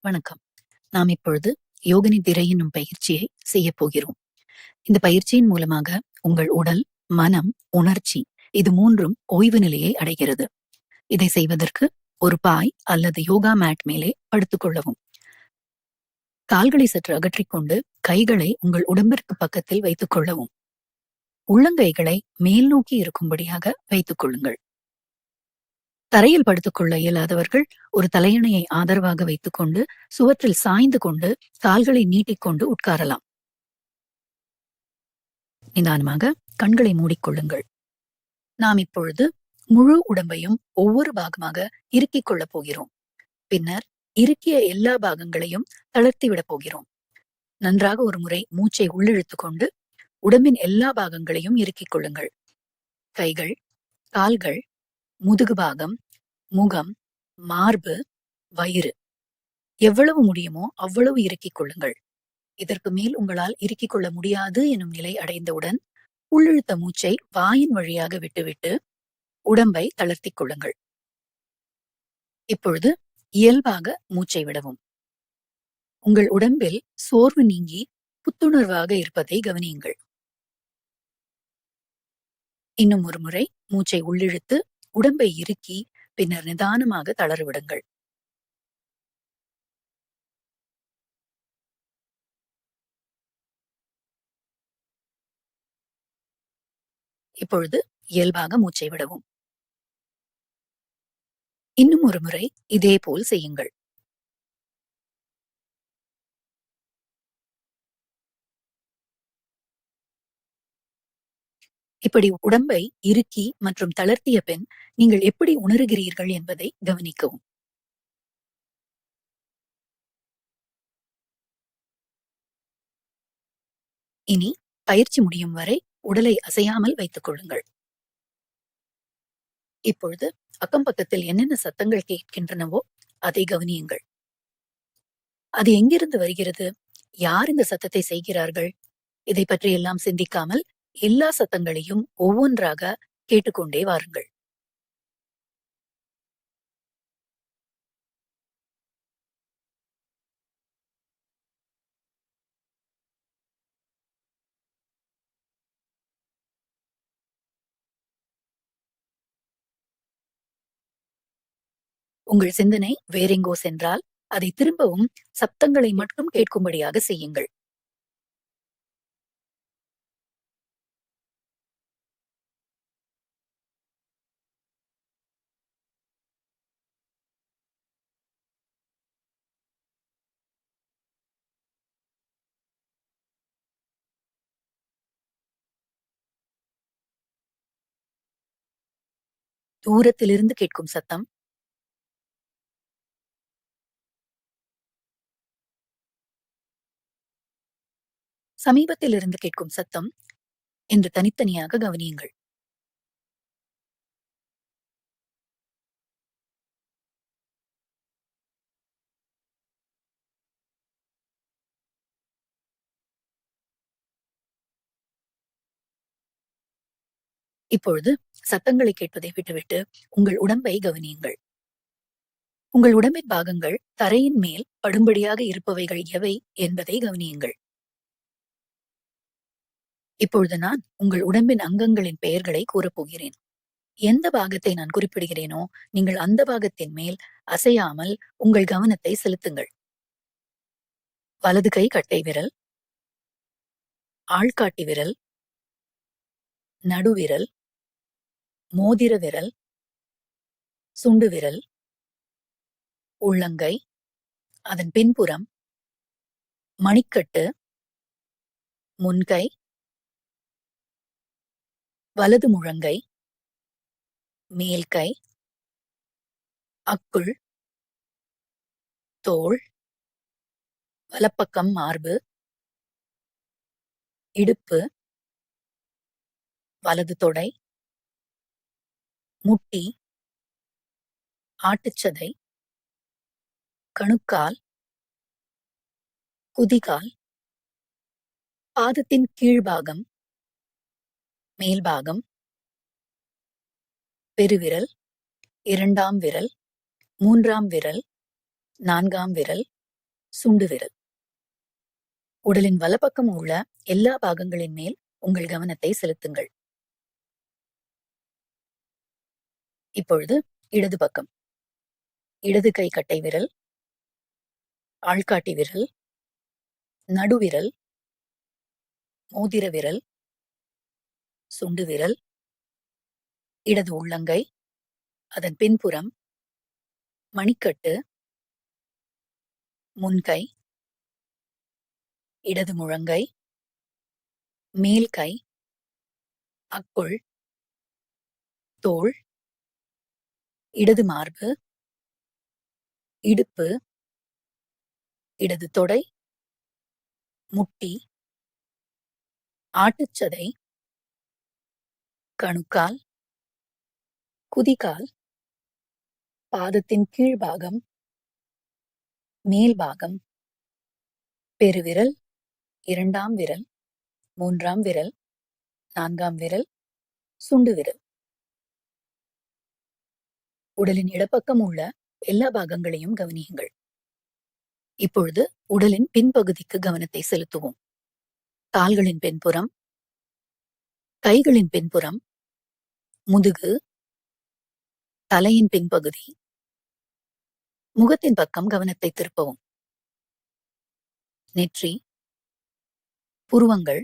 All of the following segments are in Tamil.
வணக்கம். நாம் இப்பொழுது யோகநிதிரை என்னும் பயிற்சியை செய்யப் போகிறோம். இந்த பயிற்சியின் மூலமாக உங்கள் உடல், மனம், உணர்ச்சி இது மூன்றும் ஓய்வு நிலையை அடைகிறது. இதை செய்வதற்கு ஒரு பாய் அல்லது யோகா மேட் மேலே படுத்துக் கொள்ளவும். கால்களை சற்று அகற்றிக்கொண்டு கைகளை உங்கள் உடம்பிற்கு பக்கத்தில் வைத்துக் கொள்ளவும். உள்ளங்கைகளை மேல் நோக்கி இருக்கும்படியாக வைத்துக் கொள்ளுங்கள். தரையில் படுத்துக்கொள்ள இயலாதவர்கள் ஒரு தலையணையை ஆதரவாக வைத்துக் கொண்டு சுவற்றில் சாய்ந்து கொண்டு கால்களை நீட்டிக்கொண்டு உட்காரலாம். நிதானமாக கண்களை மூடிக்கொள்ளுங்கள். நாம் இப்பொழுது முழு உடம்பையும் ஒவ்வொரு பாகமாக இறுக்கிக் கொள்ளப் போகிறோம். பின்னர் இறுக்கிய எல்லா பாகங்களையும் தளர்த்திவிடப் போகிறோம். நன்றாக ஒரு முறை மூச்சை உள்ளிழுத்துக் கொண்டு உடம்பின் எல்லா பாகங்களையும் இறுக்கிக் கொள்ளுங்கள். கைகள், கால்கள், முதுகு பாகம், முகம், மார்பு, வயிறு எவ்வளவு முடியுமோ அவ்வளவு இறுக்கிக் கொள்ளுங்கள். இதற்கு மேல் உங்களால் இறுக்கிக் கொள்ள முடியாது எனும் நிலை அடைந்தவுடன் உள்ளிழுத்த மூச்சை வாயின் வழியாக விட்டுவிட்டு உடம்பை தளர்த்திக் கொள்ளுங்கள். இப்பொழுது இயல்பாக மூச்சை விடவும். உங்கள் உடம்பில் சோர்வு நீங்கி புத்துணர்வாக இருப்பதை கவனியுங்கள். இன்னும் ஒரு முறை மூச்சை உள்ளிழுத்து உடம்பை இறுக்கி பின்னர் நிதானமாக தளரவிடுங்கள். இப்பொழுது இயல்பாக மூச்சை விடவும். இன்னும் ஒரு முறை இதே போல் செய்யுங்கள். இப்படி உடம்பை இறுக்கி மற்றும் தளர்த்திய பின் நீங்கள் எப்படி உணர்கிறீர்கள் என்பதை கவனிக்கவும். இனி பயிற்சி முடியும் வரை உடலை அசையாமல் வைத்துக் கொள்ளுங்கள். இப்பொழுது அக்கம் பக்கத்தில் என்னென்ன சத்தங்கள் கேட்கின்றனவோ அதை கவனியுங்கள். அது எங்கிருந்து வருகிறது? யார் இந்த சத்தத்தை செய்கிறார்கள்? இதை பற்றி எல்லாம் சிந்திக்காமல் எல்லா சத்தங்களையும் ஒவ்வொன்றாக கேட்டுக்கொண்டே வாருங்கள். உங்கள் சிந்தனை வேறெங்கோ சென்றால் அதை திரும்பவும் சப்தங்களை மட்டும் கேட்கும்படியாக செய்யுங்கள். தூரத்திலிருந்து கேட்கும் சத்தம், சமீபத்தில் இருந்து கேட்கும் சத்தம் என்று தனித்தனியாக கவனியுங்கள். இப்பொழுது சத்தங்களை கேட்பதை விட்டுவிட்டு உங்கள் உடம்பை கவனியுங்கள். உங்கள் உடம்பின் பாகங்கள் தரையின் மேல் படும்படியாக இருப்பவைகள் எவை என்பதை கவனியுங்கள். இப்பொழுது நான் உங்கள் உடம்பின் அங்கங்களின் பெயர்களை கூறப்போகிறேன். எந்த பாகத்தை நான் குறிப்பிடுகிறேனோ நீங்கள் அந்த பாகத்தின் மேல் அசையாமல் உங்கள் கவனத்தை செலுத்துங்கள். வலது கை கட்டை விரல், ஆள்காட்டி விரல், நடுவிரல், மோதிர விரல், சுண்டு விரல், உள்ளங்கை, அதன் பின்புறம், மணிக்கட்டு, முன்கை, வலது முழங்கை, மேல்கை, அக்குள், தோள், வலப்பக்கம் மார்பு, இடுப்பு, வலது தொடை, முட்டி, ஆட்டுச்சதை, கணுக்கால், குதிகால், பாதத்தின் கீழ்பாகம், மேல்பாகம், பெருவிரல், இரண்டாம் விரல், மூன்றாம் விரல், நான்காம் விரல், சுண்டு விரல். உடலின் வலப்பக்கம் உள்ள எல்லா பாகங்களின் மேல் உங்கள் கவனத்தை செலுத்துங்கள். இப்பொழுது இடது பக்கம். இடது கை கட்டை விரல், ஆள்காட்டி விரல், நடுவிரல், மோதிர விரல், சுண்டு விரல், இடது உள்ளங்கை, அதன் பின்புறம், மணிக்கட்டு, முன்கை, இடது முழங்கை, மேல் கை, அக்குள், தோள், இடது மார்பு, இடுப்பு, இடது தொடை, முட்டி, ஆட்டுச்சதை, கணுக்கால், குதிகால், பாதத்தின் கீழ்பாகம், மேல் பாகம், பெருவிரல், இரண்டாம் விரல், மூன்றாம் விரல், நான்காம் விரல், சுண்டு விரல். உடலின் இடப்பக்கம் உள்ள எல்லா பாகங்களையும் கவனியுங்கள். இப்பொழுது உடலின் பின்பகுதிக்கு கவனத்தை செலுத்துவோம். கால்களின் பின்புறம், கைகளின் பின்புறம், முதுகு, தலையின் பின்பகுதி, முகத்தின் பக்கம் கவனத்தை திருப்பவும். நெற்றி, புருவங்கள்,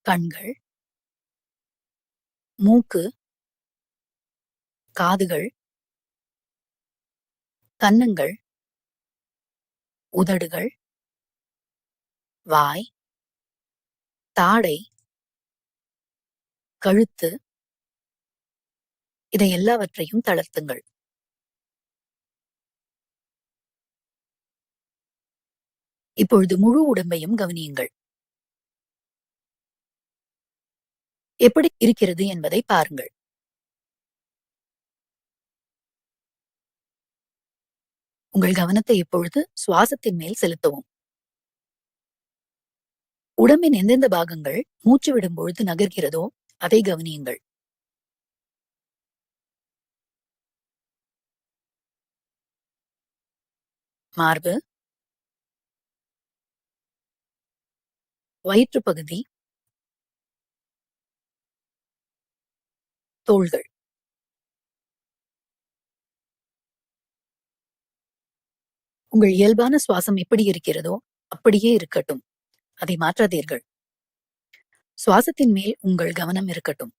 கண்கள், மூக்கு, காதுகள், கன்னங்கள், உதடுகள், வாய், தாடை, கழுத்து, இதை எல்லாவற்றையும் தளர்த்துங்கள். இப்பொழுது முழு உடம்பையும் கவனியுங்கள். எப்படி இருக்கிறது என்பதை பாருங்கள். உங்கள் கவனத்தை இப்பொழுது சுவாசத்தின் மேல் செலுத்தவும். உடம்பின் எந்தெந்த பாகங்கள் மூச்சு விடும் பொழுது நகர்கிறதோ அதை கவனியுங்கள். மார்பு, வயிற்று பகுதி, தோள்கள். உங்கள் இயல்பான சுவாசம் எப்படி இருக்கிறதோ அப்படியே இருக்கட்டும். அதை மாற்றாதீர்கள். சுவாசத்தின் மேல் உங்கள் கவனம் இருக்கட்டும்.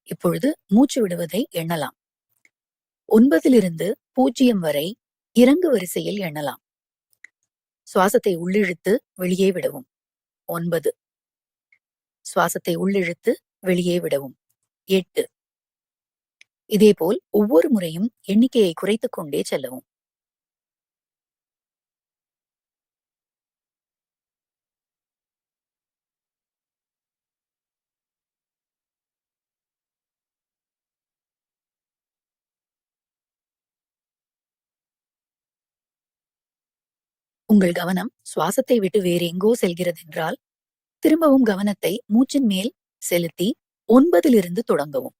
இப்பொழுது மூச்சு விடுவதை எண்ணலாம். 9 0 வரை இறங்கு வரிசையில் எண்ணலாம். சுவாசத்தை உள்ளிழுத்து வெளியே விடவும். 9. சுவாசத்தை உள்ளிழுத்து வெளியே விடவும். 8. இதேபோல் ஒவ்வொரு முறையும் எண்ணிக்கையை குறைத்துக் கொண்டே செல்லவும். உங்கள் கவனம் சுவாசத்தை விட்டு வேறு எங்கோ செல்கிறதென்றால் திரும்பவும் கவனத்தை மூச்சின் மேல் செலுத்தி 9 தொடங்கவும்.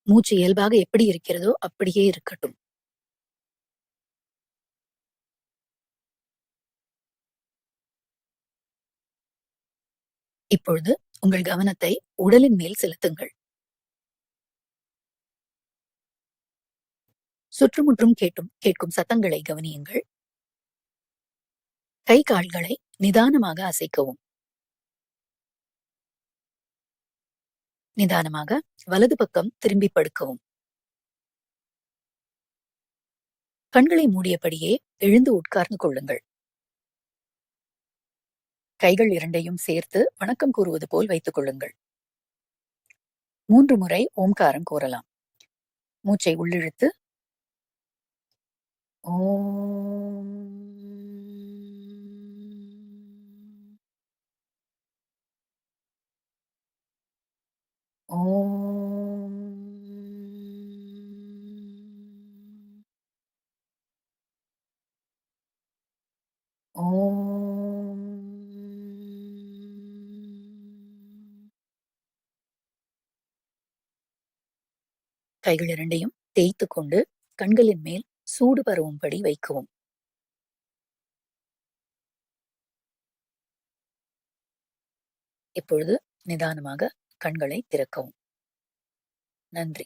மூச்சு இயல்பாக எப்படி இருக்கிறதோ அப்படியே இருக்கட்டும். இப்பொழுது உங்கள் கவனத்தை உடலின் மேல் செலுத்துங்கள். சுற்றுமுற்றும் கேட்கும் சத்தங்களை கவனியுங்கள். கை கால்களை நிதானமாக அசைக்கவும். நிதானமாக வலது பக்கம் திரும்பி படுக்கவும். கண்களை மூடியபடியே எழுந்து உட்கார்ந்து கொள்ளுங்கள். கைகள் இரண்டையும் சேர்த்து வணக்கம் கூறுவது போல் வைத்துக் கொள்ளுங்கள். 3 முறை ஓம்காரம் கூறலாம். மூச்சை உள்ளிழுத்து ஓம், ஓம், ஓம், கைகள் இரண்டையும் தேய்த்து கொண்டு கண்களின் மேல் சூடு பரவும்படி வைக்கவும். இப்பொழுது நிதானமாக கண்களை திறக்கவும். நன்றி.